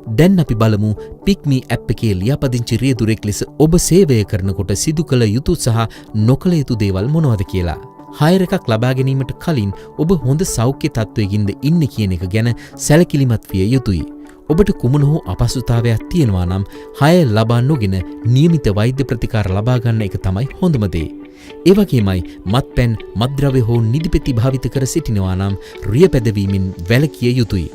දැන් අපි බලමු පික්මී ඇප් එකේ ලියාපදිංචි රියදුරෙක් ලෙස ඔබ සේවය කරනකොට සිදු කළ යුතු සහ නොකළ යුතු දේවල් මොනවද කියලා. හයර් එකක් ලබා ගැනීමට කලින් ඔබ හොඳ සෞඛ්‍ය තත්ත්වයකින්ද ඉන්නේ කියන එක ගැන සැලකිලිමත් විය යුතුයි. ඔබට කුමන හෝ අපහසුතාවයක් තියෙනවා නම් හයර් ලබා නොගෙන නියමිත වෛද්‍ය ප්‍රතිකාර ලබා ගන්න එක තමයි හොඳම දේ. ඒ වගේමයි මත්පැන්, මත්ද්‍රව්‍ය හෝ නිදිපෙති භාවිත කර සිටිනවා නම් රිය පැදවීමෙන් වැළකිය යුතුයි.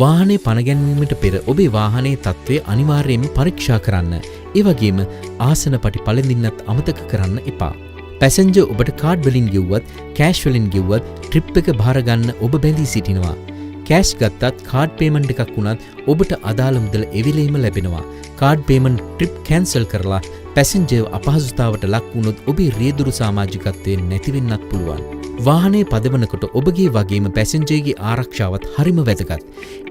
වාහනේ පණ ගැන්වීමට පෙර ඔබේ වාහනයේ තත්ත්වය අනිවාර්යයෙන්ම පරීක්ෂා කරන්න. ඒ වගේම ආසන පටි පළඳින්නත් අමතක කරන්න එපා. පැසෙන්ජර් ඔබට කාඩ් වලින් ගෙව්වත්, කෑෂ් වලින් ගෙව්වත් ට්‍රිප් එක බාර ගන්න ඔබ බැඳී සිටිනවා. කෑෂ් ගත්තත් කාඩ් පේමන්ට් එකක් වුණත් ඔබට අදාළ මුදල එවිලෙම ලැබෙනවා. කාඩ් පේමන්ට් ට්‍රිප් කැන්සල් කරලා පැසෙන්ජර් අපහසුතාවට ලක් වුණොත් ඔබේ රියදුරු සමාජිකත්වය නැති වෙන්නත් පුළුවන්. වාහනේ පදවනකොට ඔබගේ වගේම පැසෙන්ජර්ගේ ආරක්ෂාවත් හරිම වැදගත්.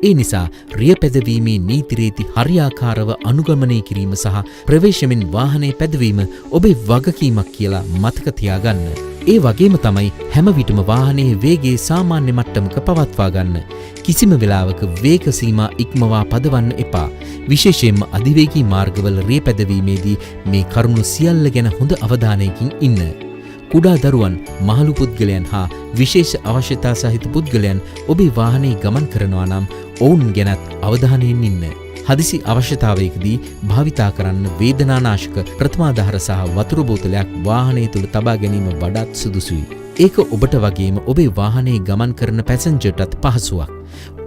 ඒ නිසා රිය පැදවීමේ නීති රීති හරියාකාරව අනුගමනය කිරීම සහ ප්‍රවේශමෙන් වාහනේ පැදවීම ඔබේ වගකීමක් කියලා මතක තියාගන්න. ඒ වගේම තමයි හැම විටම වාහනයේ වේගය සාමාන්‍ය මට්ටමක පවත්වා ගන්න. කිසිම වෙලාවක වේග සීමා ඉක්මවා පදවන්න එපා. විශේෂයෙන්ම අධිවේගී මාර්ගවල රිය පැදවීමේදී මේ කරුණු සියල්ල ගැන හොඳ අවධානයකින් ඉන්න. කුඩා දරුවන්, මහලු පුද්ගලයන් හා විශේෂ අවශ්‍යතා සහිත පුද්ගලයන් ඔබේ වාහනේ ගමන් කරනවා නම් ඔවුන් ගැනත් අවධානයෙන් ඉන්න. හදිසි අවශ්‍යතාවයකදී භාවිතා කරන්න වේදනානාශක ප්‍රථමාධාර සහ වතුර බෝතලයක් වාහනය තුළ තබා ගැනීම වඩාත් සුදුසුයි. ඒක ඔබට වගේම ඔබේ වාහනේ ගමන් කරන පැසෙන්ජර්ටත් පහසුවක්.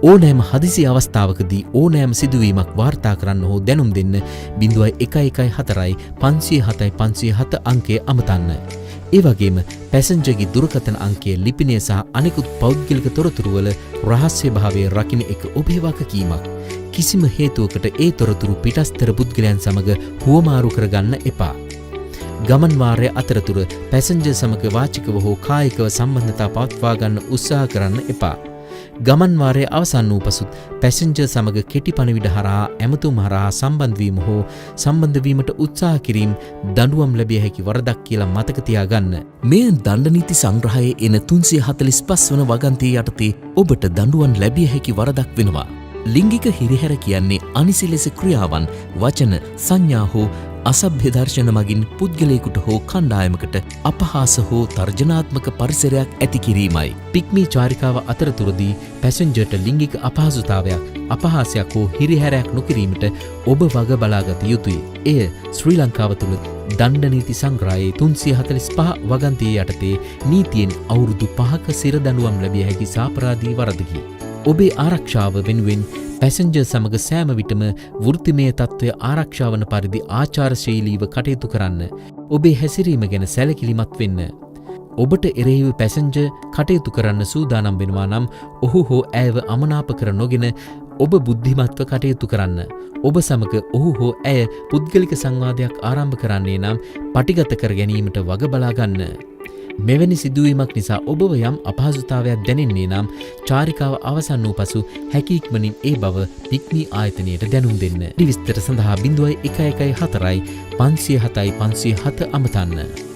ඕනෑම හදිසි අවස්ථාවකදී ඕනෑම සිදුවීමක් වාර්තා කරන්න හෝ දැනුම් දෙන්න 0114 507 507 අංකය අමතන්න. ඒ වගේම පැසෙන්ජර්ගේ දුරකථන අංකය, ලිපිනය සහ අනෙකුත් පෞද්ගලික තොරතුරුවල රහස්‍යභාවය රකින්න එක ඔබේ වගකීමක්. කිසිම හේතුවකට ඒ තොරතුරු පිටස්තර පුද්ගලයන් සමග හුවමාරු කරගන්න එපා. ගමන් වාරය අතරතුර පැසෙන්ජර් සමග වාචිකව හෝ කායිකව සම්බන්ධතා පවත්වා ගන්න උත්සාහ කරන්න එපා. ගමන් වාරය අවසන් වූ පසුත් පැසෙන්ජර් සමග කෙටි පණිවිඩ හරහා ඇමතුම් හරහා සම්බන්ධ වීම හෝ සම්බන්ධ වීමට උත්සාහ කිරීම දඬුවම් ලැබිය හැකි වරදක් කියලා මතක තියාගන්න. මේ දණ්ඩ නීති සංග්‍රහයේ එන 345 වන වගන්තිය යටතේ ඔබට දඬුවම් ලැබිය හැකි වරදක් වෙනවා. ලිංගික හිරිහැර කියන්නේ අනිසි ලෙස ක්‍රියාවන්, වචන, සංඥා හෝ අසභ්‍ය දර්ශන මගින් පුද්ගලයෙකුට හෝ කණ්ඩායමකට අපහාස හෝ තර්ජනාත්මක පරිසරයක් ඇති කිරීමයි. පික්මී චාරිකාව අතරතුරදී පැසෙන්ජර්ට ලිංගික අපහසුතාවයක්, අපහාසයක් හෝ හිරිහැරයක් නොකිරීමට ඔබ වග බලාගත යුතුයි. එය ශ්‍රී ලංකාව තුළ දණ්ඩ නීති සංග්‍රහයේ 345 වගන්තිය යටතේ නීතියෙන් අවුරුදු 5ක සිර දඬුවම් ලැබිය හැකි සාපරාධී වරදකි. ඔබේ ආරක්ෂාව වෙනුවෙන් පැසෙන්ජර් සමග සෑම විටම වෘත්තිමය තත්ත්වය ආරක්ෂා වන පරිදි ආචාරශීලීව කටයුතු කරන්න. ඔබේ හැසිරීම ගැන සැලකිලිමත් වෙන්න. ඔබට එරෙහිව පැසෙන්ජර් කටයුතු කරන්න සූදානම් වෙනවා නම් ඔහු හෝ ඇයව අමනාප කර නොගෙන ඔබ බුද්ධිමත්ව කටයුතු කරන්න. ඔබ සමග ඔහු හෝ ඇය පුද්ගලික සංවාදයක් ආරම්භ කරන්නේ නම් පටිගත කර ගැනීමට වග බලා ගන්න. මෙවැනි සිදුවීමක් නිසා ඔබව යම් අපහසුතාවයක් දැනෙන්නේ නම් චාරිකාව අවසන් වූ පසු හැකි ඉක්මනින් ඒ බව පික්මී ආයතනයට දැනුම් දෙන්න. විස්තර සඳහා 0114 507 507 අමතන්න.